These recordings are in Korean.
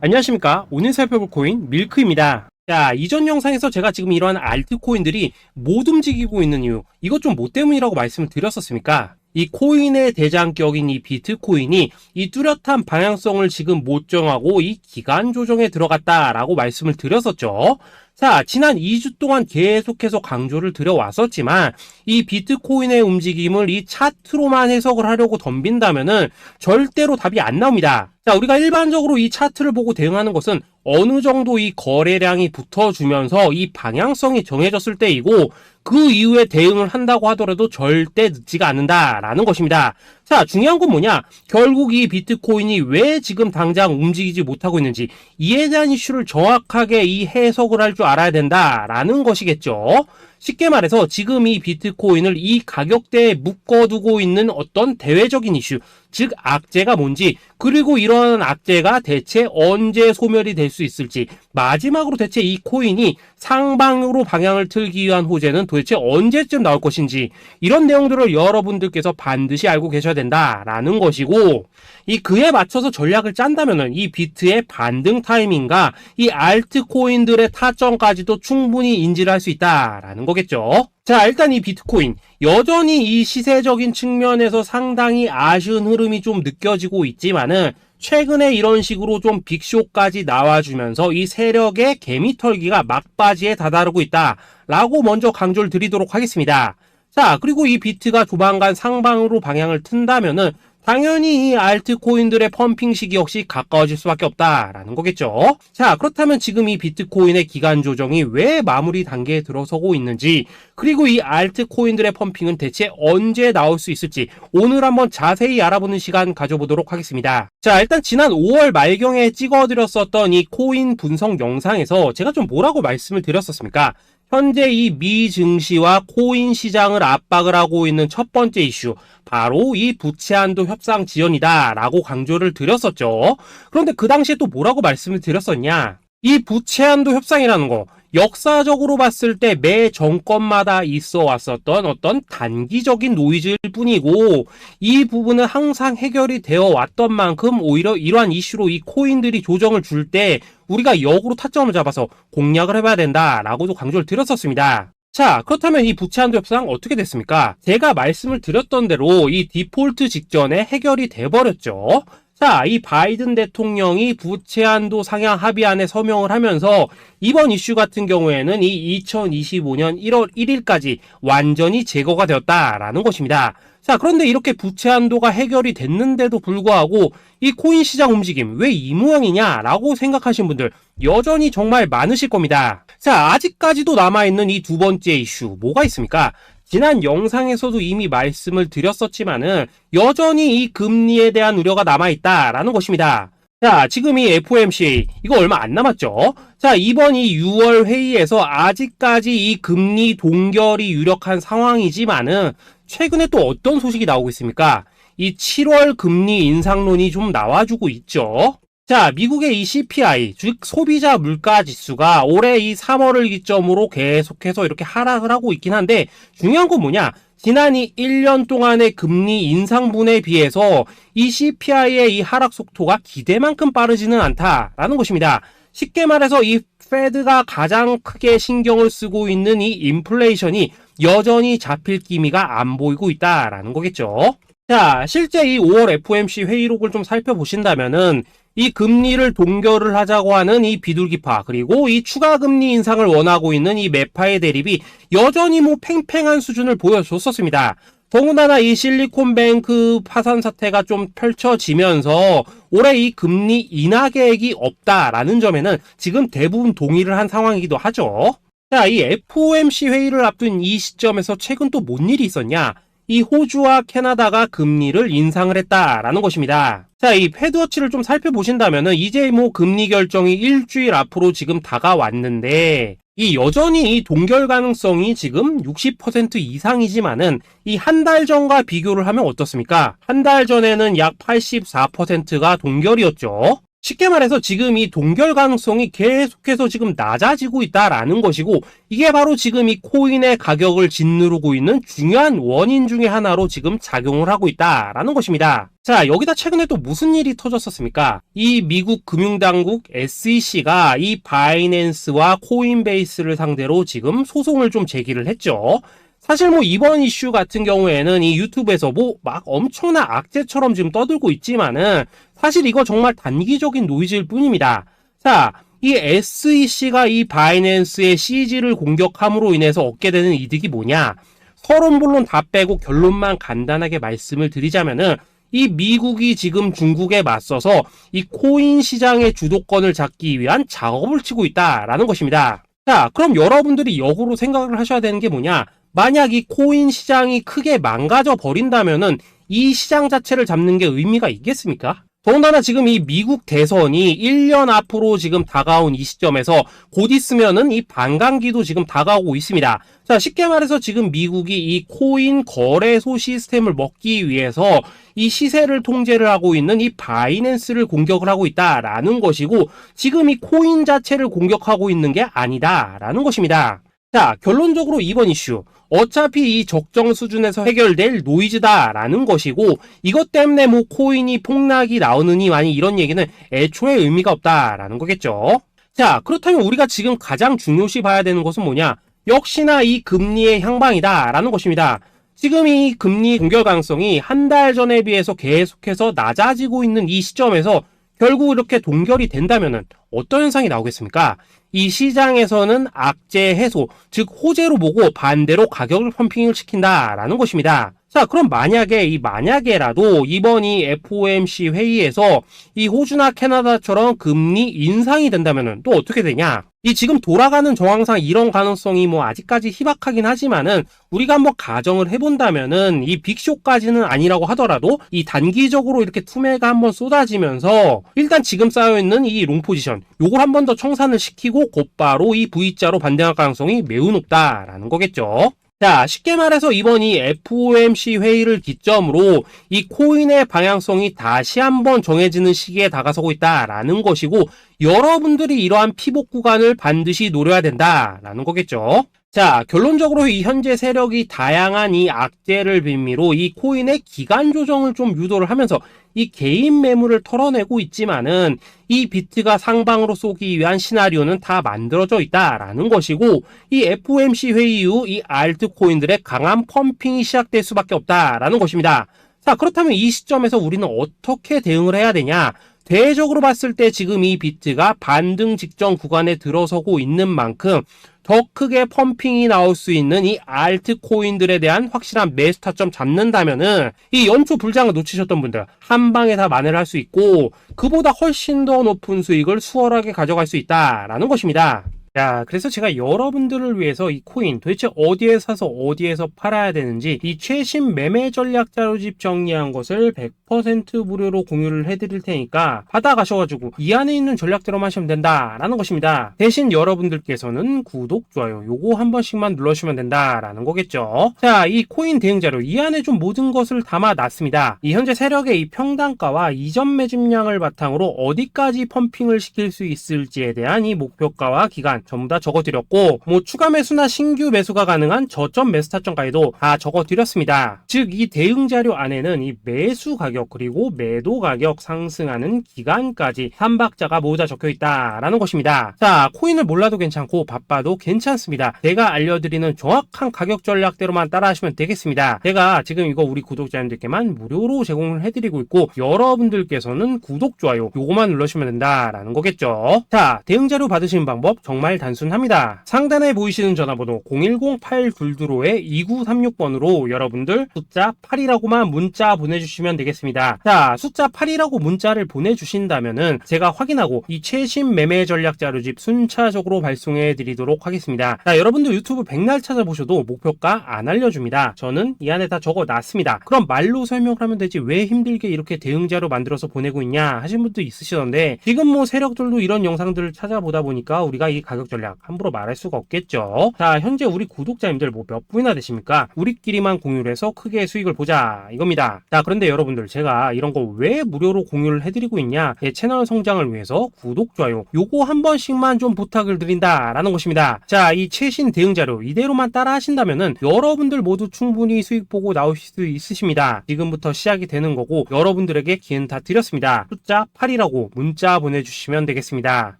안녕하십니까. 오늘 살펴볼 코인 밀크입니다. 자, 이전 영상에서 제가 지금 이러한 알트코인들이 못 움직이고 있는 이유, 이것 좀 뭐 때문이라고 말씀을 드렸었습니까? 이 코인의 대장격인 이 비트코인이 이 뚜렷한 방향성을 지금 못 정하고 이 기간 조정에 들어갔다라고 말씀을 드렸었죠. 자, 지난 2주 동안 계속해서 강조를 드려왔었지만 이 비트코인의 움직임을 이 차트로만 해석을 하려고 덤빈다면은 절대로 답이 안 나옵니다. 자, 우리가 일반적으로 이 차트를 보고 대응하는 것은 어느 정도 이 거래량이 붙어주면서 이 방향성이 정해졌을 때이고, 그 이후에 대응을 한다고 하더라도 절대 늦지가 않는다라는 것입니다. 자, 중요한 건 뭐냐? 결국 이 비트코인이 왜 지금 당장 움직이지 못하고 있는지, 이에 대한 이슈를 정확하게 이 해석을 할 줄 알아야 된다라는 것이겠죠. 쉽게 말해서 지금 이 비트코인을 이 가격대에 묶어두고 있는 어떤 대외적인 이슈, 즉 악재가 뭔지, 그리고 이런 악재가 대체 언제 소멸이 될 수 있을지, 마지막으로 대체 이 코인이 상방으로 방향을 틀기 위한 호재는 도대체 언제쯤 나올 것인지, 이런 내용들을 여러분들께서 반드시 알고 계셔야 된다라는 것이고, 이 그에 맞춰서 전략을 짠다면은 이 비트의 반등 타이밍과 이 알트코인들의 타점까지도 충분히 인지를 할 수 있다라는 거겠죠. 자, 일단 이 비트코인 여전히 이 시세적인 측면에서 상당히 아쉬운 흐름이 좀 느껴지고 있지만은, 최근에 이런 식으로 좀 빅쇼까지 나와주면서 이 세력의 개미털기가 막바지에 다다르고 있다라고 먼저 강조를 드리도록 하겠습니다. 자, 그리고 이 비트가 조만간 상방으로 방향을 튼다면은 당연히 이 알트코인들의 펌핑 시기 역시 가까워질 수밖에 없다라는 거겠죠. 자, 그렇다면 지금 이 비트코인의 기간 조정이 왜 마무리 단계에 들어서고 있는지, 그리고 이 알트코인들의 펌핑은 대체 언제 나올 수 있을지 오늘 한번 자세히 알아보는 시간 가져보도록 하겠습니다. 자, 일단 지난 5월 말경에 찍어드렸었던 이 코인 분석 영상에서 제가 좀 뭐라고 말씀을 드렸었습니까? 현재 이 미 증시와 코인 시장을 압박을 하고 있는 첫 번째 이슈, 바로 이 부채 한도 협상 지연이다 라고 강조를 드렸었죠. 그런데 그 당시에 또 뭐라고 말씀을 드렸었냐? 이 부채 한도 협상이라는 거, 역사적으로 봤을 때 매 정권마다 있어 왔었던 어떤 단기적인 노이즈일 뿐이고, 이 부분은 항상 해결이 되어 왔던 만큼 오히려 이러한 이슈로 이 코인들이 조정을 줄 때 우리가 역으로 타점을 잡아서 공략을 해봐야 된다라고도 강조를 드렸었습니다. 자, 그렇다면 이 부채 한도 협상 어떻게 됐습니까? 제가 말씀을 드렸던 대로 이 디폴트 직전에 해결이 돼버렸죠. 자, 이 바이든 대통령이 부채 한도 상향 합의안에 서명을 하면서 이번 이슈 같은 경우에는 이 2025년 1월 1일까지 완전히 제거가 되었다라는 것입니다. 자, 그런데 이렇게 부채 한도가 해결이 됐는데도 불구하고 이 코인 시장 움직임 왜 이 모양이냐라고 생각하시는 분들 여전히 정말 많으실 겁니다. 자, 아직까지도 남아있는 이 두 번째 이슈 뭐가 있습니까? 지난 영상에서도 이미 말씀을 드렸었지만은 여전히 이 금리에 대한 우려가 남아있다라는 것입니다. 자, 지금 이 FOMC 이거 얼마 안 남았죠? 자, 이번 이 6월 회의에서 아직까지 이 금리 동결이 유력한 상황이지만은 최근에 또 어떤 소식이 나오고 있습니까? 이 7월 금리 인상론이 좀 나와주고 있죠. 자, 미국의 이 CPI, 즉 소비자 물가 지수가 올해 이 3월을 기점으로 계속해서 이렇게 하락을 하고 있긴 한데, 중요한 건 뭐냐? 지난 이 1년 동안의 금리 인상분에 비해서 이 CPI의 이 하락 속도가 기대만큼 빠르지는 않다라는 것입니다. 쉽게 말해서 이 페드가 가장 크게 신경을 쓰고 있는 이 인플레이션이 여전히 잡힐 기미가 안 보이고 있다라는 거겠죠. 자, 실제 이 5월 FOMC 회의록을 좀 살펴보신다면은 이 금리를 동결을 하자고 하는 이 비둘기파, 그리고 이 추가 금리 인상을 원하고 있는 이 매파의 대립이 여전히 뭐 팽팽한 수준을 보여줬었습니다. 더군다나 이 실리콘뱅크 파산 사태가 좀 펼쳐지면서 올해 이 금리 인하 계획이 없다라는 점에는 지금 대부분 동의를 한 상황이기도 하죠. 자, 이 FOMC 회의를 앞둔 이 시점에서 최근 또 뭔 일이 있었냐? 이 호주와 캐나다가 금리를 인상을 했다라는 것입니다. 자, 이 패드워치를 좀 살펴보신다면은 이제 뭐 금리 결정이 일주일 앞으로 지금 다가왔는데, 이 여전히 이 동결 가능성이 지금 60% 이상이지만은 이 한 달 전과 비교를 하면 어떻습니까? 한 달 전에는 약 84%가 동결이었죠. 쉽게 말해서 지금 이 동결 가능성이 계속해서 지금 낮아지고 있다라는 것이고, 이게 바로 지금 이 코인의 가격을 짓누르고 있는 중요한 원인 중에 하나로 지금 작용을 하고 있다라는 것입니다. 자, 여기다 최근에 또 무슨 일이 터졌었습니까? 이 미국 금융당국 SEC가 이 바이낸스와 코인베이스를 상대로 지금 소송을 좀 제기를 했죠. 사실 뭐 이번 이슈 같은 경우에는 이 유튜브에서 뭐 막 엄청난 악재처럼 지금 떠들고 있지만은 사실 이거 정말 단기적인 노이즈일 뿐입니다. 자, 이 SEC가 이 바이낸스의 CG를 공격함으로 인해서 얻게 되는 이득이 뭐냐? 서론 본론 다 빼고 결론만 간단하게 말씀을 드리자면은, 이 미국이 지금 중국에 맞서서 이 코인 시장의 주도권을 잡기 위한 작업을 치고 있다라는 것입니다. 자, 그럼 여러분들이 역으로 생각을 하셔야 되는 게 뭐냐? 만약 이 코인 시장이 크게 망가져 버린다면은 이 시장 자체를 잡는 게 의미가 있겠습니까? 더군다나 지금 이 미국 대선이 1년 앞으로 지금 다가온 이 시점에서 곧 있으면은 이 반감기도 지금 다가오고 있습니다. 자, 쉽게 말해서 지금 미국이 이 코인 거래소 시스템을 먹기 위해서 이 시세를 통제를 하고 있는 이 바이낸스를 공격을 하고 있다라는 것이고, 지금 이 코인 자체를 공격하고 있는 게 아니다라는 것입니다. 자, 결론적으로 이번 이슈, 어차피 이 적정 수준에서 해결될 노이즈다라는 것이고, 이것 때문에 뭐 코인이 폭락이 나오느니 많이 이런 얘기는 애초에 의미가 없다라는 거겠죠. 자, 그렇다면 우리가 지금 가장 중요시 봐야 되는 것은 뭐냐? 역시나 이 금리의 향방이다라는 것입니다. 지금 이 금리 동결 가능성이 한 달 전에 비해서 계속해서 낮아지고 있는 이 시점에서 결국 이렇게 동결이 된다면은 어떤 현상이 나오겠습니까? 이 시장에서는 악재 해소, 즉 호재로 보고 반대로 가격을 펌핑을 시킨다라는 것입니다. 자, 그럼 만약에라도 이번 이 FOMC 회의에서 이 호주나 캐나다처럼 금리 인상이 된다면은 또 어떻게 되냐? 이 지금 돌아가는 정황상 이런 가능성이 뭐 아직까지 희박하긴 하지만은, 우리가 한번 가정을 해본다면은 이 빅쇼까지는 아니라고 하더라도 이 단기적으로 이렇게 투매가 한번 쏟아지면서 일단 지금 쌓여있는 이 롱 포지션 요걸 한 번 더 청산을 시키고 곧바로 이 V자로 반등할 가능성이 매우 높다라는 거겠죠. 자, 쉽게 말해서 이번 이 FOMC 회의를 기점으로 이 코인의 방향성이 다시 한번 정해지는 시기에 다가서고 있다라는 것이고, 여러분들이 이러한 피복 구간을 반드시 노려야 된다라는 거겠죠. 자, 결론적으로 이 현재 세력이 다양한 이 악재를 빌미로 이 코인의 기간 조정을 좀 유도를 하면서 이 개인 매물을 털어내고 있지만은, 이 비트가 상방으로 쏘기 위한 시나리오는 다 만들어져 있다라는 것이고, 이 FOMC 회의 이후 이 알트코인들의 강한 펌핑이 시작될 수밖에 없다라는 것입니다. 자, 그렇다면 이 시점에서 우리는 어떻게 대응을 해야 되냐? 대외적으로 봤을 때 지금 이 비트가 반등 직전 구간에 들어서고 있는 만큼 더 크게 펌핑이 나올 수 있는 이 알트코인들에 대한 확실한 매수 타점 잡는다면은 이 연초 불장을 놓치셨던 분들 한 방에 다 만회를 할 수 있고, 그보다 훨씬 더 높은 수익을 수월하게 가져갈 수 있다라는 것입니다. 자, 그래서 제가 여러분들을 위해서 이 코인 도대체 어디에 사서 어디에서 팔아야 되는지 이 최신 매매 전략 자료집 정리한 것을 100% 무료로 공유를 해드릴 테니까 받아가셔가지고 이 안에 있는 전략대로만 하시면 된다라는 것입니다. 대신 여러분들께서는 구독, 좋아요 요거 한 번씩만 눌러주시면 된다라는 거겠죠. 자, 이 코인 대응 자료 이 안에 좀 모든 것을 담아놨습니다. 이 현재 세력의 이 평단가와 이전 매집량을 바탕으로 어디까지 펌핑을 시킬 수 있을지에 대한 이 목표가와 기간 전부 다 적어드렸고, 뭐 추가 매수나 신규 매수가 가능한 저점 매수 타점까지도 다 적어드렸습니다. 즉 이 대응 자료 안에는 이 매수 가격 그리고 매도 가격 상승하는 기간까지 3박자가 모두 다 적혀있다라는 것입니다. 자, 코인을 몰라도 괜찮고 바빠도 괜찮습니다. 제가 알려드리는 정확한 가격 전략대로만 따라하시면 되겠습니다. 제가 지금 이거 우리 구독자님들께만 무료로 제공을 해드리고 있고, 여러분들께서는 구독, 좋아요 요거만 눌러주시면 된다라는 거겠죠. 자, 대응 자료 받으시는 방법 정말 단순합니다. 상단에 보이시는 전화번호 010-822-2936번으로 여러분들 숫자 8이라고만 문자 보내주시면 되겠습니다. 자, 숫자 8이라고 문자를 보내주신다면은 제가 확인하고 이 최신 매매 전략 자료집 순차적으로 발송해 드리도록 하겠습니다. 자, 여러분들 유튜브 백날 찾아보셔도 목표가 안 알려줍니다. 저는 이 안에 다 적어놨습니다. 그럼 말로 설명을 하면 되지 왜 힘들게 이렇게 대응 자료 만들어서 보내고 있냐 하신 분도 있으시던데, 지금 뭐 세력들도 이런 영상들을 찾아보다 보니까 우리가 이 가격 가격 전략 함부로 말할 수가 없겠죠. 자, 현재 우리 구독자님들 뭐 몇 분이나 되십니까? 우리끼리만 공유를 해서 크게 수익을 보자 이겁니다. 자, 그런데 여러분들 제가 이런 거 왜 무료로 공유를 해드리고 있냐? 제 채널 성장을 위해서 구독, 좋아요 요거 한 번씩만 좀 부탁을 드린다라는 것입니다. 자, 이 최신 대응 자료 이대로만 따라 하신다면은 여러분들 모두 충분히 수익 보고 나오실 수 있으십니다. 지금부터 시작이 되는 거고 여러분들에게 기회는 다 드렸습니다. 숫자 8이라고 문자 보내주시면 되겠습니다.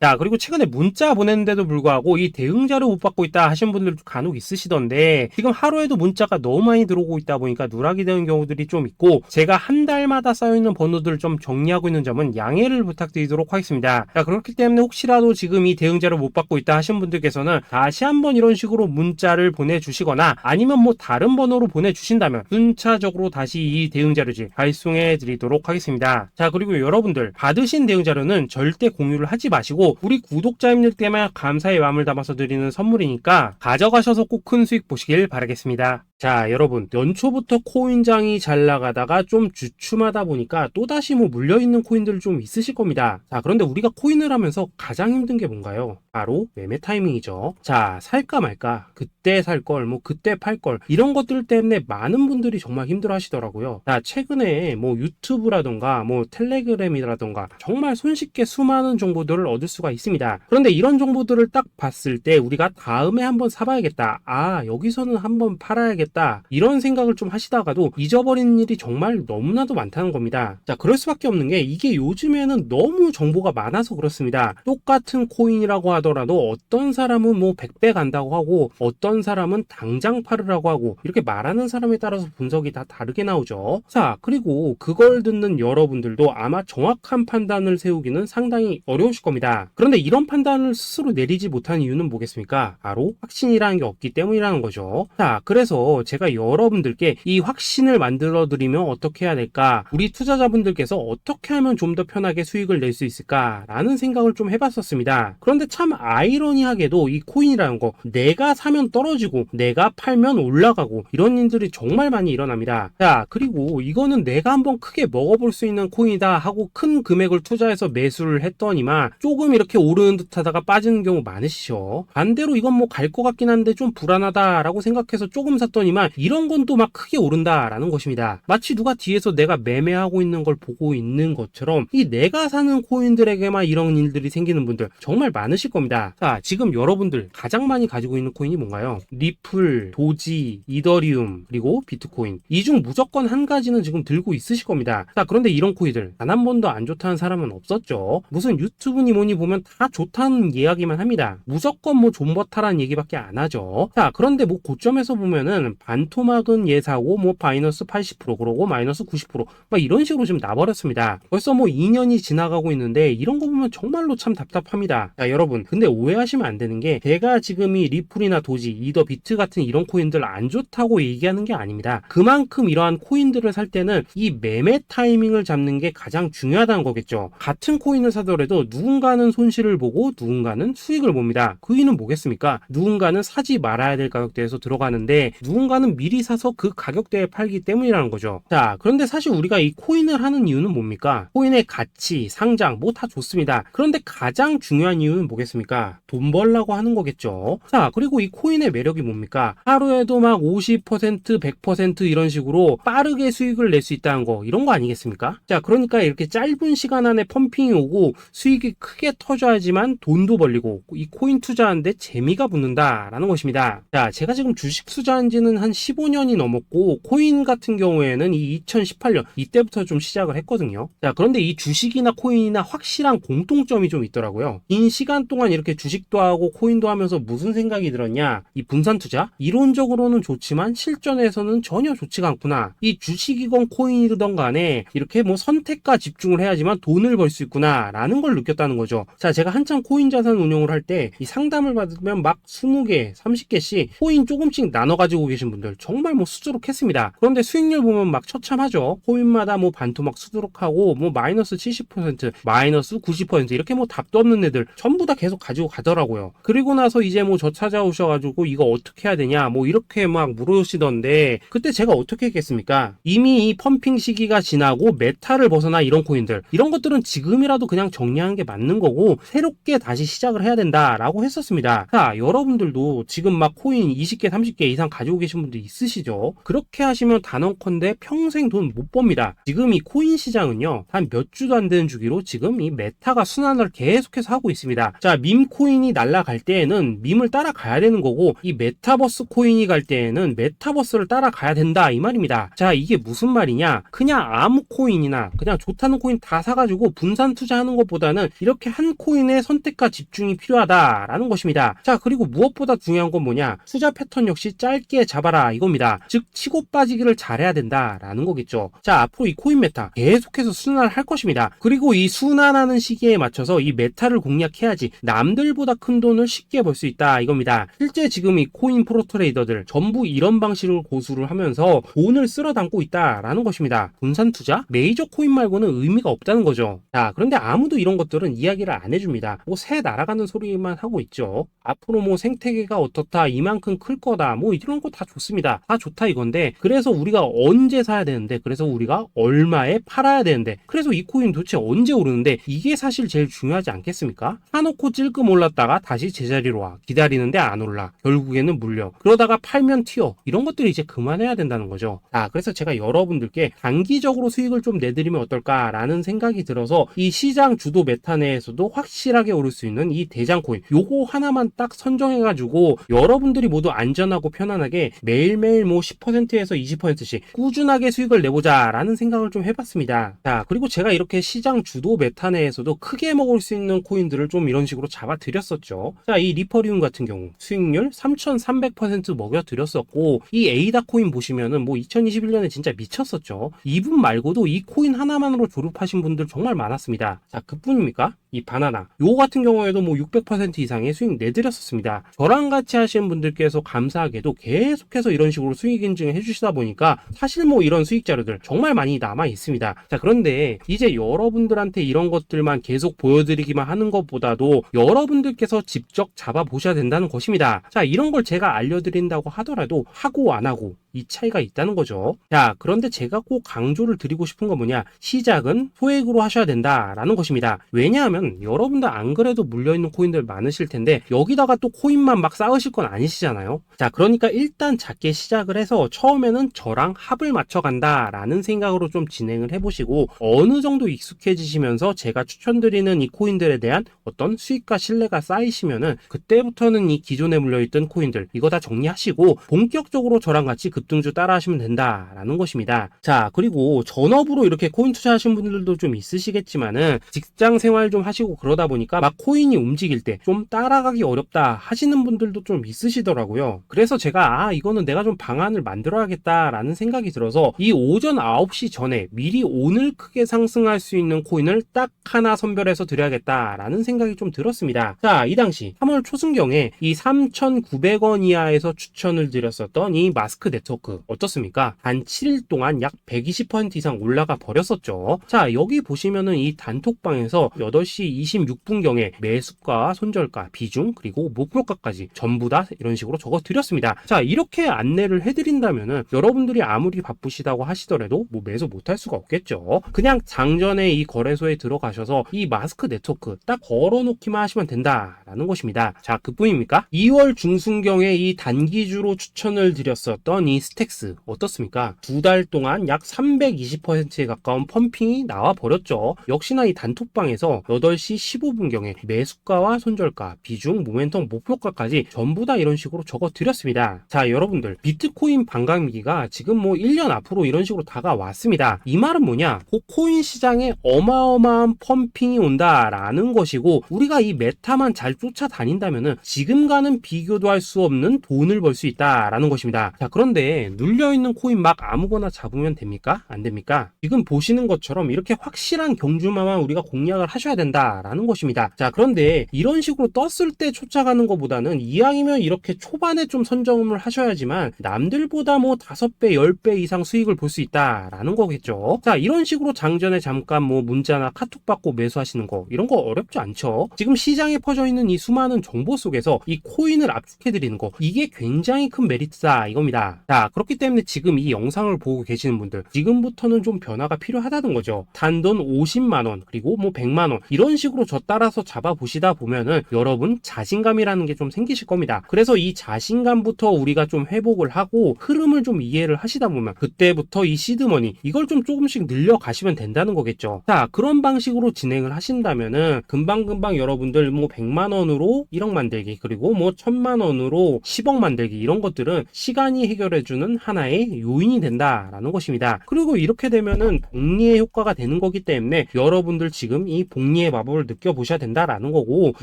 자, 그리고 최근에 문자 보냈는데도 불구하고 이 대응 자료 못 받고 있다 하신 분들도 간혹 있으시던데 지금 하루에도 문자가 너무 많이 들어오고 있다 보니까 누락이 되는 경우들이 좀 있고 제가 한 달마다 쌓여있는 번호들을 좀 정리하고 있는 점은 양해를 부탁드리도록 하겠습니다. 자, 그렇기 때문에 혹시라도 지금 이 대응 자료 못 받고 있다 하신 분들께서는 다시 한번 이런 식으로 문자를 보내주시거나 아니면 뭐 다른 번호로 보내주신다면 순차적으로 다시 이 대응 자료지 발송해 드리도록 하겠습니다. 자, 그리고 여러분들 받으신 대응 자료는 절대 공유를 하지 마시고 우리 구독자님들께만 감사의 마음을 담아서 드리는 선물이니까 가져가셔서 꼭 큰 수익 보시길 바라겠습니다. 자, 여러분 연초부터 코인장이 잘 나가다가 좀 주춤하다 보니까 또다시 뭐 물려있는 코인들 좀 있으실 겁니다. 자, 그런데 우리가 코인을 하면서 가장 힘든 게 뭔가요? 바로 매매 타이밍이죠. 자, 살까 말까, 그때 살걸, 뭐 그때 팔걸, 이런 것들 때문에 많은 분들이 정말 힘들어 하시더라고요. 자, 최근에 뭐 유튜브라던가 뭐 텔레그램이라던가 정말 손쉽게 수많은 정보들을 얻을 수가 있습니다. 그런데 이런 정보들을 딱 봤을 때 우리가 다음에 한번 사봐야겠다, 아 여기서는 한번 팔아야겠다, 이런 생각을 좀 하시다가도 잊어버리는 일이 정말 너무나도 많다는 겁니다. 자, 그럴 수밖에 없는 게 이게 요즘에는 너무 정보가 많아서 그렇습니다. 똑같은 코인이라고 하더라도 어떤 사람은 뭐 100배 간다고 하고 어떤 사람은 당장 팔으라고 하고 이렇게 말하는 사람에 따라서 분석이 다 다르게 나오죠. 자, 그리고 그걸 듣는 여러분들도 아마 정확한 판단을 세우기는 상당히 어려우실 겁니다. 그런데 이런 판단을 스스로 내리지 못한 이유는 뭐겠습니까? 바로 확신이라는 게 없기 때문이라는 거죠. 자, 그래서 제가 여러분들께 이 확신을 만들어 드리면 어떻게 해야 될까? 우리 투자자분들께서 어떻게 하면 좀 더 편하게 수익을 낼 수 있을까? 라는 생각을 좀 해봤었습니다. 그런데 참 아이러니하게도 이 코인이라는 거 내가 사면 떨어지고 내가 팔면 올라가고 이런 일들이 정말 많이 일어납니다. 자, 그리고 이거는 내가 한번 크게 먹어볼 수 있는 코인이다 하고 큰 금액을 투자해서 매수를 했더니만 조금 이렇게 오르는 듯 하다가 빠지는 경우 많으시죠. 반대로 이건 뭐 갈 것 같긴 한데 좀 불안하다라고 생각해서 조금 샀더니만 이런 건 또 막 크게 오른다라는 것입니다. 마치 누가 뒤에서 내가 매매하고 있는 걸 보고 있는 것처럼 이 내가 사는 코인들에게만 이런 일들이 생기는 분들 정말 많으실 겁니다. 자, 지금 여러분들 가장 많이 가지고 있는 코인이 뭔가요? 리플, 도지, 이더리움, 그리고 비트코인. 이 중 무조건 한 가지는 지금 들고 있으실 겁니다. 자, 그런데 이런 코인들 단 한 번도 안 좋다는 사람은 없었죠. 무슨 유튜브니 뭐니 보면 다 좋다는 이야기만 합니다. 무조건 뭐 존버타라는 얘기밖에 안 하죠. 자, 그런데 뭐 고점에서 보면은 반토막은 예사고 뭐 마이너스 80% 그러고 마이너스 90%막 이런 식으로 지금 나버렸습니다. 벌써 뭐 2년이 지나가고 있는데 이런 거 보면 정말로 참 답답합니다. 자, 여러분 근데 오해하시면 안 되는 게 제가 지금 이 리플이나 도지, 이더, 비트 같은 이런 코인들 안 좋다고 얘기하는 게 아닙니다. 그만큼 이러한 코인들을 살 때는 이 매매 타이밍을 잡는 게 가장 중요하다는 거겠죠. 같은 코인을 사더라도 누군가는 손실을 보고 누군가는 수익을 봅니다. 그 이유는 뭐겠습니까? 누군가는 사지 말아야 될 가격대에서 들어가는데 누군가는 미리 사서 그 가격대에 팔기 때문이라는 거죠. 자, 그런데 사실 우리가 이 코인을 하는 이유는 뭡니까? 코인의 가치, 상장 뭐 다 좋습니다. 그런데 가장 중요한 이유는 뭐겠습니까? 돈 벌라고 하는 거겠죠. 자, 그리고 이 코인의 매력이 뭡니까? 하루에도 막 50%, 100% 이런 식으로 빠르게 수익을 낼 수 있다는 거, 이런 거 아니겠습니까? 자, 그러니까 이렇게 짧은 시간 안에 펌핑이 오고 수익이 크게 터져야지만 돈도 벌리고 이 코인 투자하는데 재미가 붙는다라는 것입니다. 자, 제가 지금 주식 투자한 지는 한 15년이 넘었고 코인 같은 경우에는 이 2018년 이때부터 좀 시작을 했거든요. 자, 그런데 이 주식이나 코인이나 확실한 공통점이 좀 있더라고요. 긴 시간 동안 이렇게 주식도 하고 코인도 하면서 무슨 생각이 들었냐? 이 분산 투자? 이론적으로는 좋지만 실전에서는 전혀 좋지가 않구나. 이 주식이건 코인이든 간에 이렇게 뭐 선택과 집중을 해야지만 돈을 벌 수 있구나 라는 걸 느꼈다는 거죠. 자, 제가 한창 코인 자산 운용을 할 때 이 상담을 받으면 막 20개, 30개씩 코인 조금씩 나눠 가지고 계신 계신 분들 정말 뭐 수두룩했습니다. 그런데 수익률 보면 막 처참하죠. 코인마다 뭐 반토막 수두룩하고 뭐 마이너스 70%, 마이너스 90% 이렇게 뭐 답도 없는 애들 전부 다 계속 가지고 가더라고요. 그리고 나서 이제 뭐 저 찾아오셔가지고 이거 어떻게 해야 되냐 뭐 이렇게 막 물으시던데 그때 제가 어떻게 했겠습니까? 이미 이 펌핑 시기가 지나고 메타를 벗어나 이런 코인들 이런 것들은 지금이라도 그냥 정리하는 게 맞는 거고 새롭게 다시 시작을 해야 된다라고 했었습니다. 자, 여러분들도 지금 막 코인 20개 30개 이상 가지고 계신 분들 있으시죠? 그렇게 하시면 단언컨대 평생 돈 못 법니다. 지금 이 코인 시장은요 한 몇 주도 안 되는 주기로 지금 이 메타가 순환을 계속해서 하고 있습니다. 자, 밈 코인이 날아갈 때에는 밈을 따라가야 되는 거고 이 메타버스 코인이 갈 때에는 메타버스를 따라가야 된다 이 말입니다. 자, 이게 무슨 말이냐? 그냥 아무 코인이나 그냥 좋다는 코인 다 사가지고 분산 투자하는 것보다는 이렇게 한 코인의 선택과 집중이 필요하다라는 것입니다. 자, 그리고 무엇보다 중요한 건 뭐냐? 투자 패턴 역시 짧게 잡아라 이겁니다. 즉 치고 빠지기를 잘해야 된다라는 거겠죠. 자, 앞으로 이 코인 메타 계속해서 순환할 것입니다. 그리고 이 순환하는 시기에 맞춰서 이 메타를 공략해야지 남들보다 큰 돈을 쉽게 벌 수 있다 이겁니다. 실제 지금 이 코인 프로 트레이더들 전부 이런 방식으로 고수를 하면서 돈을 쓸어 담고 있다라는 것입니다. 분산 투자? 메이저 코인 말고는 의미가 없다는 거죠. 자, 그런데 아무도 이런 것들은 이야기를 안 해줍니다. 뭐 새 날아가는 소리만 하고 있죠. 앞으로 뭐 생태계가 어떻다, 이만큼 클 거다, 뭐 이런 거 다 좋습니다. 다 좋다 이건데 그래서 우리가 언제 사야 되는데 그래서 우리가 얼마에 팔아야 되는데 그래서 이 코인 도대체 언제 오르는데 이게 사실 제일 중요하지 않겠습니까? 사놓고 찔끔 올랐다가 다시 제자리로 와. 기다리는데 안 올라. 결국에는 물려. 그러다가 팔면 튀어. 이런 것들이 이제 그만해야 된다는 거죠. 자, 그래서 제가 여러분들께 단기적으로 수익을 좀 내드리면 어떨까라는 생각이 들어서 이 시장 주도 메타 내에서도 확실하게 오를 수 있는 이 대장 코인 요거 하나만 딱 선정해가지고 여러분들이 모두 안전하고 편안하게 매일매일 뭐 10%에서 20%씩 꾸준하게 수익을 내보자라는 생각을 좀 해봤습니다. 자, 그리고 제가 이렇게 시장 주도 메타 내에서도 크게 먹을 수 있는 코인들을 좀 이런 식으로 잡아드렸었죠. 자, 이 리퍼리움 같은 경우 수익률 3,300% 먹여드렸었고 이 에이다 코인 보시면은 뭐 2021년에 진짜 미쳤었죠. 이분 말고도 이 코인 하나만으로 졸업하신 분들 정말 많았습니다. 자, 그뿐입니까? 이 바나나 요 같은 경우에도 뭐 600% 이상의 수익 내드렸었습니다. 저랑 같이 하시는 분들께서 감사하게도 계속해서 이런 식으로 수익 인증을 해주시다 보니까 사실 뭐 이런 수익 자료들 정말 많이 남아 있습니다. 자, 그런데 이제 여러분들한테 이런 것들만 계속 보여드리기만 하는 것보다도 여러분들께서 직접 잡아보셔야 된다는 것입니다. 자, 이런 걸 제가 알려드린다고 하더라도 하고 안 하고 이 차이가 있다는 거죠. 자, 그런데 제가 꼭 강조를 드리고 싶은 건 뭐냐? 시작은 소액으로 하셔야 된다라는 것입니다. 왜냐하면 여러분들 안 그래도 물려있는 코인들 많으실 텐데 여기다가 또 코인만 막 쌓으실 건 아니시잖아요. 자, 그러니까 일단 작게 시작을 해서 처음에는 저랑 합을 맞춰간다라는 생각으로 좀 진행을 해보시고 어느 정도 익숙해지시면서 제가 추천드리는 이 코인들에 대한 어떤 수익과 신뢰가 쌓이시면은 그때부터는 이 기존에 물려있던 코인들 이거 다 정리하시고 본격적으로 저랑 같이 급등주 따라 하시면 된다라는 것입니다. 자, 그리고 전업으로 이렇게 코인 투자하신 분들도 좀 있으시겠지만은 직장 생활 좀 하시고 그러다 보니까 막 코인이 움직일 때 좀 따라가기 어렵다 하시는 분들도 좀 있으시더라고요. 그래서 제가 이거는 내가 좀 방안을 만들어야겠다라는 생각이 들어서 이 오전 9시 전에 미리 오늘 크게 상승할 수 있는 코인을 딱 하나 선별해서 드려야겠다라는 생각이 좀 들었습니다. 자, 이 당시 3월 초순경에 이 3,900원 이하에서 추천을 드렸었던 이 마스크 네트워크 어떻습니까? 단 7일 동안 약 120% 이상 올라가 버렸었죠. 자, 여기 보시면은 이 단톡방에서 8시 26분경에 매수가, 손절가, 비중, 그리고 목표가까지 전부 다 이런 식으로 적어 드렸습니다. 자, 이렇게 안내를 해드린다면은 여러분들이 아무리 바쁘시다고 하시더라도 뭐 매수 못할 수가 없겠죠. 그냥 장전에 이 거래소에 들어가셔서 이 마스크 네트워크 딱 걸어놓기만 하시면 된다라는 것입니다. 자, 그뿐입니까? 2월 중순경에 이 단기주로 추천을 드렸었던 이 스택스 어떻습니까? 2달 동안 약 320%에 가까운 펌핑이 나와 버렸죠. 역시나 이 단톡방에서 8시 15분경에 매수가와 손절가, 비중, 모멘텀, 목표가까지 전부 다 이런 식으로 적어 드렸습니다. 자, 여러분들 비트코인 반감기가 지금 뭐 1년 앞으로 이런 식으로 다가왔습니다. 이 말은 뭐냐? 그 코인 시장에 어마어마한 펌핑이 온다라는 것이고 우리가 이 메타만 잘 쫓아다닌다면은 지금과는 비교도 할 수 없는 돈을 벌 수 있다라는 것입니다. 자, 그런데 근데 눌려있는 코인 막 아무거나 잡으면 됩니까? 안 됩니까? 지금 보시는 것처럼 이렇게 확실한 경주마만 우리가 공략을 하셔야 된다라는 것입니다. 자, 그런데 이런 식으로 떴을 때 쫓아가는 것보다는 이왕이면 이렇게 초반에 좀 선점을 하셔야지만 남들보다 뭐 5배, 10배 이상 수익을 볼 수 있다라는 거겠죠. 자, 이런 식으로 장전에 잠깐 뭐 문자나 카톡 받고 매수하시는 거 이런 거 어렵지 않죠. 지금 시장에 퍼져 있는 이 수많은 정보 속에서 이 코인을 압축해드리는 거 이게 굉장히 큰 메리트다 이겁니다. 자, 그렇기 때문에 지금 이 영상을 보고 계시는 분들 지금부터는 좀 변화가 필요하다는 거죠. 단돈 50만원 그리고 뭐 100만원 이런 식으로 저 따라서 잡아보시다 보면은 여러분 자신감이라는 게 좀 생기실 겁니다. 그래서 이 자신감부터 우리가 좀 회복을 하고 흐름을 좀 이해를 하시다 보면 그때부터 이 시드머니 이걸 좀 조금씩 늘려가시면 된다는 거겠죠. 자, 그런 방식으로 진행을 하신다면은 금방금방 여러분들 뭐 100만원으로 1억 만들기 그리고 뭐 1000만원으로 10억 만들기 이런 것들은 시간이 해결해주는 하나의 요인이 된다라는 것입니다. 그리고 이렇게 되면은 복리의 효과가 되는 거기 때문에 여러분들 지금 이 복리의 마법을 느껴보셔야 된다라는 거고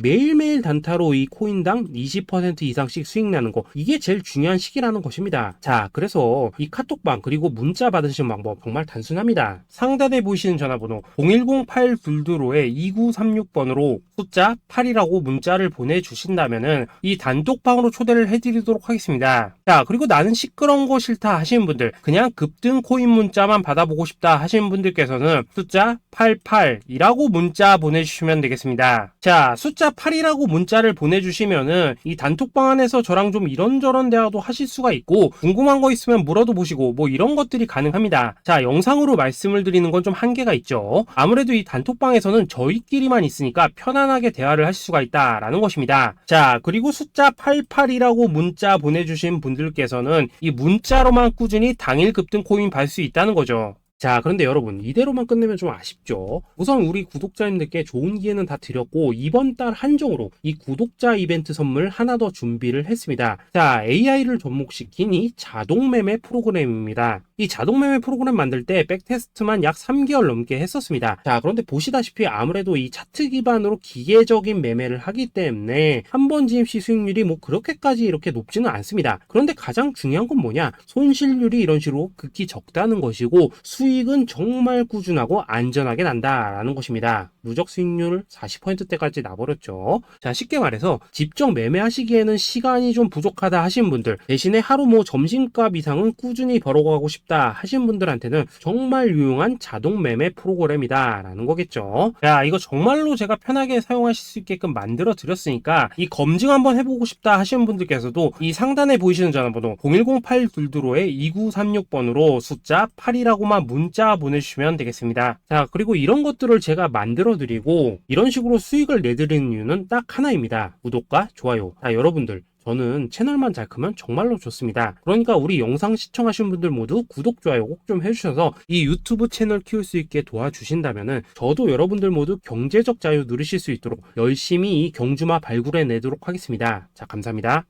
매일매일 단타로 이 코인당 20% 이상씩 수익 나는 거 이게 제일 중요한 시기라는 것입니다. 자, 그래서 이 카톡방 그리고 문자 받으시는 방법 정말 단순합니다. 상단에 보이시는 전화번호 010-8222-2936번으로 숫자 8이라고 문자를 보내주신다면은 이 단톡방으로 초대를 해드리도록 하겠습니다. 자, 그리고 나는 시끄러운 거 싫다 하시는 분들 그냥 급등 코인 문자만 받아보고 싶다 하시는 분들께서는 숫자 88이라고 문자 보내주시면 되겠습니다. 자, 숫자 8이라고 문자를 보내주시면은 이 단톡방 안에서 저랑 좀 이런저런 대화도 하실 수가 있고 궁금한 거 있으면 물어도 보시고 뭐 이런 것들이 가능합니다. 자, 영상으로 말씀을 드리는 건 좀 한계가 있죠. 아무래도 이 단톡방에서는 저희끼리만 있으니까 편안하게 대화를 하실 수가 있다라는 것입니다. 자, 그리고 숫자 88이라고 문자 보내주신 분들께서는 이 문자로만 꾸준히 당일 급등 코인 받을 수 있다는 거죠. 자, 그런데 여러분 이대로만 끝내면 좀 아쉽죠. 우선 우리 구독자님들께 좋은 기회는 다 드렸고 이번 달 한정으로 이 구독자 이벤트 선물 하나 더 준비를 했습니다. 자, AI를 접목시킨 이 자동 매매 프로그램입니다. 이 자동 매매 프로그램 만들 때 백테스트만 약 3개월 넘게 했었습니다. 자, 그런데 보시다시피 아무래도 이 차트 기반으로 기계적인 매매를 하기 때문에 한 번 진입 시 수익률이 뭐 그렇게까지 이렇게 높지는 않습니다. 그런데 가장 중요한 건 뭐냐? 손실률이 이런 식으로 극히 적다는 것이고 수익은 정말 꾸준하고 안전하게 난다라는 것입니다. 누적 수익률 40%대까지 나버렸죠. 자, 쉽게 말해서 직접 매매하시기에는 시간이 좀 부족하다 하시는 분들 대신에 하루 뭐 점심값 이상은 꾸준히 벌어가고 싶다 하시는 분들한테는 정말 유용한 자동 매매 프로그램이다 라는 거겠죠. 자, 이거 정말로 제가 편하게 사용하실 수 있게끔 만들어 드렸으니까 이 검증 한번 해보고 싶다 하시는 분들께서도 이 상단에 보이시는 전화번호 010-8222-2936번으로 숫자 8이라고만 문자 보내주시면 되겠습니다. 자, 그리고 이런 것들을 제가 만들어 드리고 이런 식으로 수익을 내드리는 이유는 딱 하나입니다. 구독과 좋아요. 자, 여러분들 저는 채널만 잘 크면 정말로 좋습니다. 그러니까 우리 영상 시청하신 분들 모두 구독, 좋아요 꼭 좀 해주셔서 이 유튜브 채널 키울 수 있게 도와주신다면은 저도 여러분들 모두 경제적 자유 누리실 수 있도록 열심히 이 경주마 발굴해 내도록 하겠습니다. 자, 감사합니다.